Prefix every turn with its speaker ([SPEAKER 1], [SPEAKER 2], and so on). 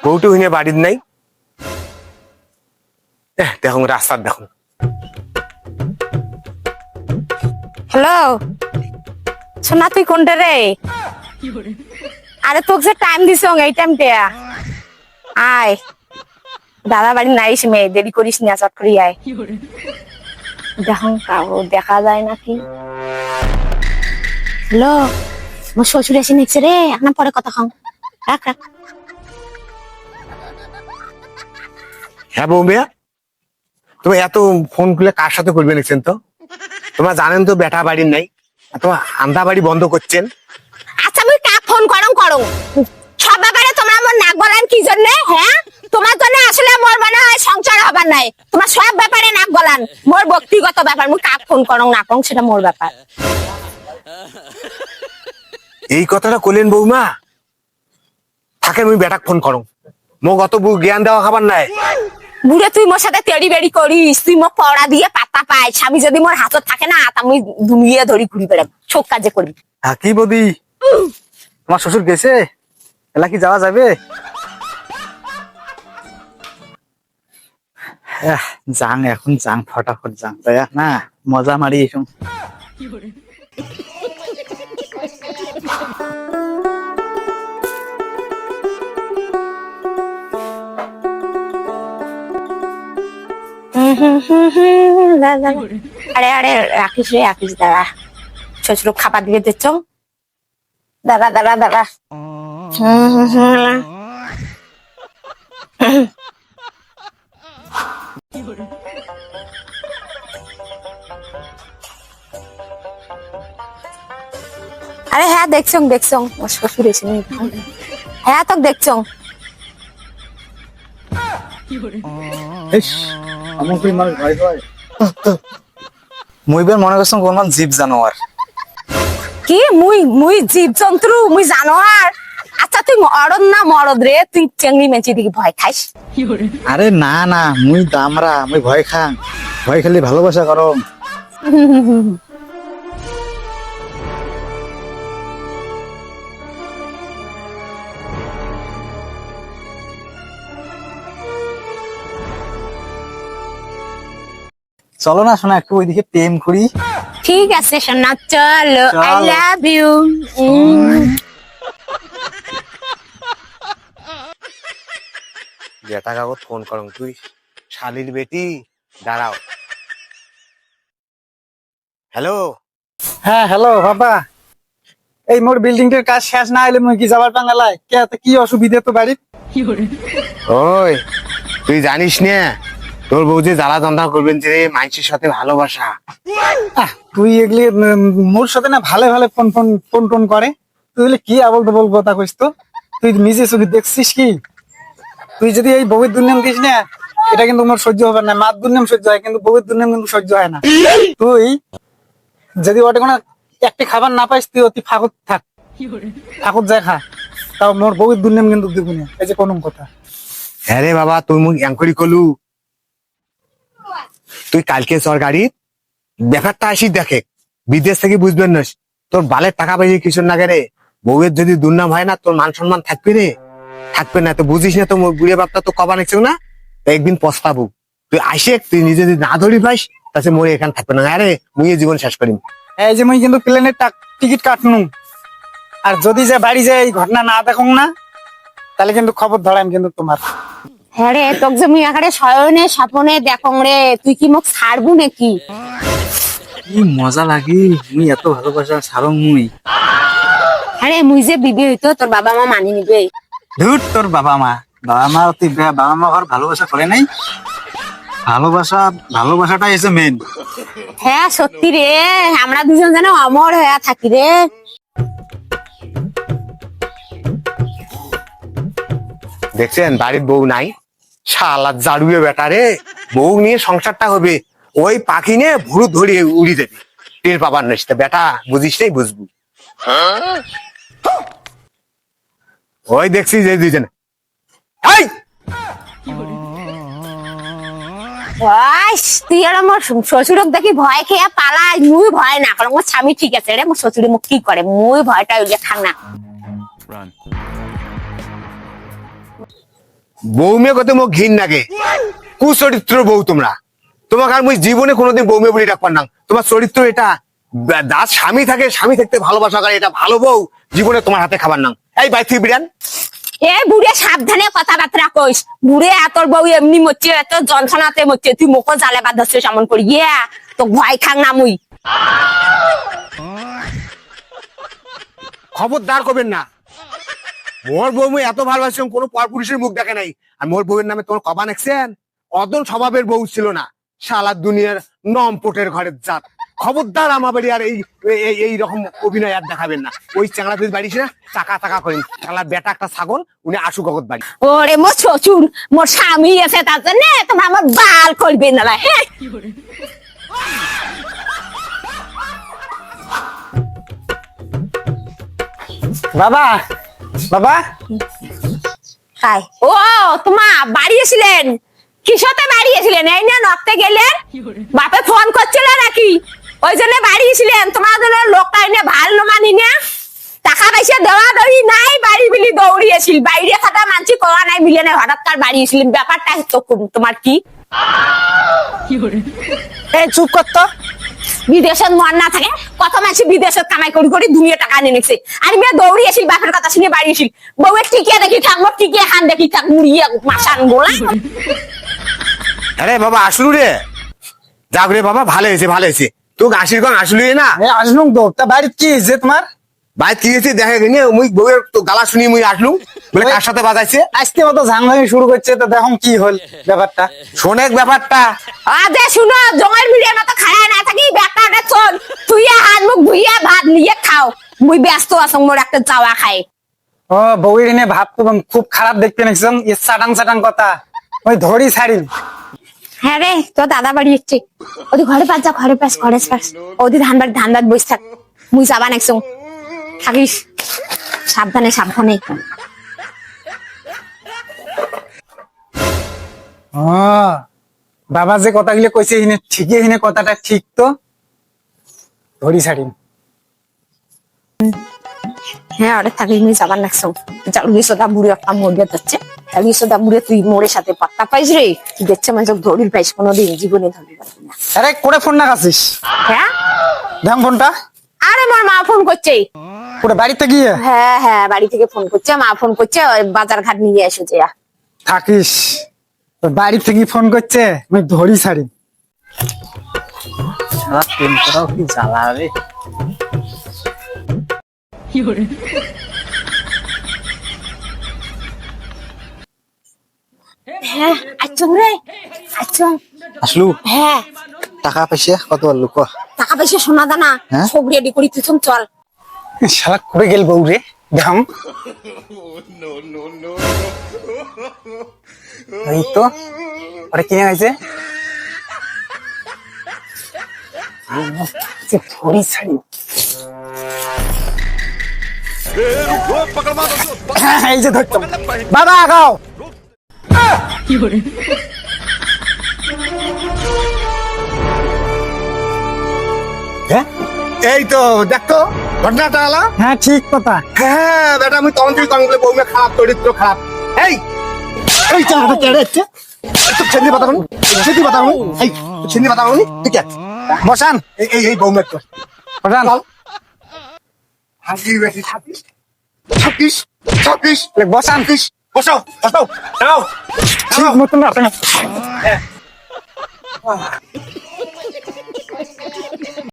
[SPEAKER 1] বউটি হইনে বাড়ির নাই। দেখুন রাস্তার দেখুন।
[SPEAKER 2] হ্যালো সোনা, তুই কোনটা রে? আরে তোকে যে টাইম দিছ এই টাইমটা আয়। দাদা বাড়ি নাই সে মেয়ে, দেরি করিস না, চট করি আয়। দেখুন কাউ দেখা যায় নাকি। হ্যালো, মোর শ্বশুর এসে নিচ্ছে রে, এখন পরে কথা খাও। রাখ রাখ।
[SPEAKER 1] হ্যাঁ বৌমিয়া, তুমি এত ফোন খুলে কার সাথে করবে নিচ্ছেন? তো তোমার জানেন তো বেটা বাড়ির নাই, তোমার আন্দা বাড়ি বন্ধ করছেন।
[SPEAKER 2] আচ্ছা আমি কাক ফোন করো সব ব্যাপারে তোমরা আমার নাক গলান কি জন্য? হ্যাঁ তোমার জন্য আসলে মোর মনে হয় সংসার হবার নাই। তোমার সব ব্যাপারে নাক গলান, মোর ব্যক্তিগত ব্যাপার। মুই কাক ফোন করং না করং সেটা মোর ব্যাপার।
[SPEAKER 1] এই কথাটা কইলেন বৌমা, থাকেন আমি বেটাক ফোন করো। মোক অত জ্ঞান দেওয়া খাবার নাই।
[SPEAKER 2] বুড়ে তুই মোর সাথে তেড়ি বেড়ি করিস, তুই মোর পড়া দিয়ে পাতা পায়। স্বামী যদি মোর হাতত থাকে না, আমি দুনিয়া ধরি ঘুরি বেড়াব, সব কাজে করি।
[SPEAKER 3] হ্যাঁ কি বৌদি, তোমার শ্বশুর গেছে? এলা কি যাওয়া যাবে? যাং এখন যাং, ফটাফট যাং, তাই না? মজা মারি এসব।
[SPEAKER 2] আরে আরে রাখিস রে, রাখিস, দাঁড়া। শ্বশুর খাবার দিয়ে দিচ্ছ, দাঁড়া দাঁড়া দাঁড়া। আরে হ্যাঁ দেখছ দেখছ, ওর শ্বশুর এসে নেই। হ্যাঁ তো দেখছ।
[SPEAKER 3] আমাকে মানুষ ভয় পায়। মুই বের মনে করছিলাম কোন জীব জানোয়ার।
[SPEAKER 2] কি মুই মুই জীব জন্তু, মুই জানোয়ার? আচ্ছা তুই মরদ না মরদ রে? তুই চেংড়ি মেচি দিকে ভয় খাইস?
[SPEAKER 3] আরে না না, মুই দামরা, মুই ভয় খাং। ভয় খেলে ভালোবাসা করো। চলো না শোনা, একটু ওইদিকে প্রেম করি।
[SPEAKER 2] ঠিক আছে সোনা, চলো। আই
[SPEAKER 3] চলো।
[SPEAKER 2] Love you.
[SPEAKER 1] বেটা কাগজ ফোন করো, তুই শালির বেটি, দাঁড়াও। হ্যালো।
[SPEAKER 3] হ্যাঁ হ্যালো বাবা, এই মোর বিল্ডিং এর কাজ শেষ না হলে মুই কি যাবার টাঙ্গালায় কে, কি অসুবিধা তো বাড়ির?
[SPEAKER 1] ওই তুই জানিস না তোর বউ যে জ্বালা যন্ত্রণা করবেন যে মানুষের সাথে ভালোবাসা।
[SPEAKER 3] তুই এগুলি মোর সাথে না ভালো ভালো ফোন ফোন ফোন টোন করে। তুই বলে কি আবল তাবল কথা কইস? তো তুই নিজে চোখে দেখছিস কি? তুই যদি এই বউয়ের দুর্নাম দিস না, এটা কিন্তু মোর সহ্য হবে না। মার দুর্নাম সহ্য হয় কিন্তু বউয়ের দুর্নাম কিন্তু সহ্য হয় না। তুই যদি ওটা কোনো একটা খাবার না পাইস, তুই অতি ফাঁকত থাক, ফাঁকত যায় খা, তাও মোর বউয়ের দুর্নাম কিন্তু দিব না। এই যে কোনো কথা।
[SPEAKER 1] হ্যাঁ রে বাবা, তুই মুখ এঙ্করি করলু। তুই কালকে চর গাড়ি ব্যাপারটা আসি দেখে, বিদেশ থেকে বুঝবেন না। তোর বালের টাকা পাইয়ে কিছু না রে, বউয়ের যদি দুর্নাম হয় না, তোর মান সম্মান থাকবে রে? থাকবে না। তো বুঝিস না তো বুড়ে বাপটা তো কবা নিচ্ছ না, তো একদিন পস্তাবো। তুই আসে, তুই নিজে যদি না ধরি পাইস, তাছে মরে এখানে থাকবে না। আরে মুই জীবন শেষ করিম।
[SPEAKER 3] এই যে মুই কিন্তু প্লেনের টিকিট কাটনু, আর যদি যে বাড়ি যায় এই ঘটনা না দেখুন না, তাহলে কিন্তু খবর ধরাম কিন্তু তোমার।
[SPEAKER 2] হ্যাঁ রে, তোকে যে মুই এখানে শয়নে স্বপনে দেখং রে, তুই কি মোক ছাড়বু নাকি?
[SPEAKER 3] কি মজা লাগে, মুই এত ভালোবাসা সারং মুই।
[SPEAKER 2] হ্যাঁ রে, মুই যে বিবি হইতো তোর বাবা মা মানি নিবে?
[SPEAKER 3] ধুর তোর বাবা মা, বাবা মা অতি বাবা মা ঘর ভালোবাসা করে নাই। ভালোবাসাটাই এসে মেন।
[SPEAKER 2] হ্যাঁ সত্যি রে, আমরা দুজন যেন অমর হয়ে থাকি রে।
[SPEAKER 1] দেখছেন বাড়ির বউ নাই, শালা জাড়ুয়ে বেটা রে। বউ নিয়ে সংসারটা হবে, ওই পাখি নিয়ে ভুরু ধরিয়ে উড়ি দেবে, টের পাবার নয়। বেটা বুঝিস নাই, বুঝবু। ওই দেখছিস এই দুইজনে, এই
[SPEAKER 2] তুই আর আমার শ্বশুরক দেখি ভয় খেয়ে পালাই, মুই ভয় না কারণ আমার স্বামী ঠিক আছে রে। মোর শ্বশুরে মুখ কি করে, মুই ভয়টা ওই যে খান না।
[SPEAKER 1] বৌমে কত মোক ঘিন লাগে, কুচরিত্র বউ তোমরা। তোমাকে আর মুই জীবনে কোনোদিন বৌমে বলি রাখবার না। তোমার চরিত্র এটা, যার স্বামী থাকে, স্বামী থাকতে ভালোবাসা করে, এটা ভালো বউ জীবনে তোমার হাতে খাবার না। এই বাই থেকে বিরান।
[SPEAKER 2] এ বুড়ে সাবধানে কথাবার্তা কইস, বুড়ে এতর বউ এমনি মরছে, এত যন্ত্রণাতে মরছে, তুই মুখো জালে বাঁধাচ্ছিস এমন করি, ইয়া তো ভয় খাং না মুই।
[SPEAKER 1] খবরদার করবেন না। মোর বউ মুই এত ভালোবাসি, কোনো পরপুরুষের মুখ দেখে নাই। আর মোর বউয়ের নামে তোমার কবা নেকছেন, অদল স্বভাবের বউ ছিল না, শালা দুনিয়ার নমপটের ঘরের জাত। খবরদার আমার বাড়ি আর এই রকম অভিনয় আর দেখাবেন না। ওই চ্যাংড়া তুই বাড়িস না, চাকা চাকা করেন, শালার বেটা একটা ছাগল, উনি আশু গগত বাড়ি।
[SPEAKER 2] ওরে মোর শ্বশুর, মোর স্বামী আছে, তার জন্য তোমরা আমার বাল করবে না, হ্যাঁ।
[SPEAKER 3] বাবা, বাবা,
[SPEAKER 2] হাই ও তোমা বাড়ি এসেছিলেন, কিসতে বাড়ি এসেছিলেন? এই না নকতে গেলেন, বাপে ফোন করছিল নাকি? ওই জন্য বাড়ি এসেছিলেন, তোমার জন্য লোকটা এনে ভালো মানি না, টাকা পয়সা দেওয়া দেওয়ি নাই, বাড়ি বিলি দৌড়িয়েছিল, বাইরে থাকা মানছি করা নাই মিলে না, হঠাৎ কার বাড়ি এসেছিলেন, ব্যাপারটা তো তোমার কি?
[SPEAKER 3] এই চুপ কর তো।
[SPEAKER 2] বিদেশের মন না থাকে, কত মানুষ বিদেশের কামাই করি করি দুনিয়া টাকা নিয়ে নিচ্ছে, আর মেয়ে দৌড়ি আসিল, বাপের কথা শুনে বাড়ি আসিল, বউয়ের টিকিয়ে দেখি থাকবো, টিকিয়ে খান দেখি থাক, মুড়িয়ে মাসান গোলা।
[SPEAKER 1] আরে বাবা আসলু রে, যাক রে বাবা, ভালো হয়েছে ভালো হয়েছে। তোকে আশীর্বাদ আসলু না,
[SPEAKER 3] আসলুম তো, তা বাড়ির কি যে তোমার?
[SPEAKER 1] ভাই কি হয়েছে দেখা গেছে, মুই বউয়ের তো গালা শুনি মুই আসলুম, বলে কার সাথে বাজাইছে।
[SPEAKER 3] আজকে মতো ঝাংভাঙি শুরু করছে, তো দেখো কি হল ব্যাপারটা।
[SPEAKER 1] শোনেক ব্যাপারটা,
[SPEAKER 2] আদে শুনো, জঙ্গল মিলিয়ে মতো খায় না থাকি, ব্যাপারটা শোন, তুই হাত মুখ ধুইয়া ভাত নিয়ে খাও, মুই ব্যস্ত আছো, মোর একটা চাওয়া খাই।
[SPEAKER 3] ও বউয়ের এনে ভাব তো খুব খারাপ দেখতে নাকছিলাম, সাটাং সাটাং কথা, ওই ধরি ছাড়ি।
[SPEAKER 2] হ্যাঁ রে, তো দাদা বাড়ি এসছে, ওদি ঘরে পাস যা, ঘরে পাস, ঘরে পাস, ওদি ধান বাড়ি বসে থাক, মুই যাবা নাকছো, থাকিস সাবধানে সাবধানে।
[SPEAKER 3] ও বাবা যে কথাগুলো কইছে হিনে ঠিকই, হিনে কথাটা ঠিক তো, ধরি ছাড়ি।
[SPEAKER 2] হ্যাঁ ওরে থাকিস, মুই যাবার নাকছো, গিয়েছোদা বুড়ি একটা মরে যাচ্ছে, গিয়েছোদা বুড়ে তুই মোড়ের সাথে পাত্তা পাইস রে, তুই দেখছে মানে ধরির পাইস, কোনোদিন জীবনে ধরি পারবি না।
[SPEAKER 3] আরে করে ফোন না কাছিস?
[SPEAKER 2] হ্যাঁ
[SPEAKER 3] দেখ ফোনটা।
[SPEAKER 2] আরে মোর মা ফোন করছে।
[SPEAKER 3] ওটা বাড়িতে গিয়ে?
[SPEAKER 2] হ্যাঁ হ্যাঁ, বাড়ি থেকে ফোন করছে, মা ফোন করছে, বাজার ঘাট নিয়ে এসেছে।
[SPEAKER 3] থাকিস, তোর বাড়ি থেকে ফোন করছে, আমি ধরি ছাড়ি। সারা প্রেম করাও কি জ্বালা রে।
[SPEAKER 2] হ্যাঁ আচ্ছা রে, আচ্ছা
[SPEAKER 3] আসলু,
[SPEAKER 2] হ্যাঁ,
[SPEAKER 3] টাকা পয়সা কত বললো ক?
[SPEAKER 2] টাকা পয়সা সোনা দানা
[SPEAKER 3] হ্যাঁ?
[SPEAKER 2] সব রেডি করি, তুই চল।
[SPEAKER 3] শালা করে গেল বউ রে, দেখাম। এই তো ওরা কিনে গেছে, ধরি ছাড়ি। এই যে ধরতাম, বাবা আগাও। হ্যাঁ
[SPEAKER 1] এই তো দেখতো ঘটনাটা আলা।
[SPEAKER 3] হ্যাঁ ঠিক কথা।
[SPEAKER 1] হ্যাঁ বেটা, আমি তখন থেকে তখন বউমে খারাপ, চরিত্র খারাপ। এই এই চালাটা কেড়ে যাচ্ছে, তো ছেলে কথা বলুন, ছেলে কথা বলুন, এই ছেলে কথা বলুন, ঠিক আছে
[SPEAKER 3] বসান।
[SPEAKER 1] এই বউমে তো
[SPEAKER 3] বসান।
[SPEAKER 1] হাসি বেশি ছাব্বিশ ছাব্বিশ ছাব্বিশ
[SPEAKER 3] বসান।
[SPEAKER 1] বসাও বসাও, দাও
[SPEAKER 3] ঠিক মতন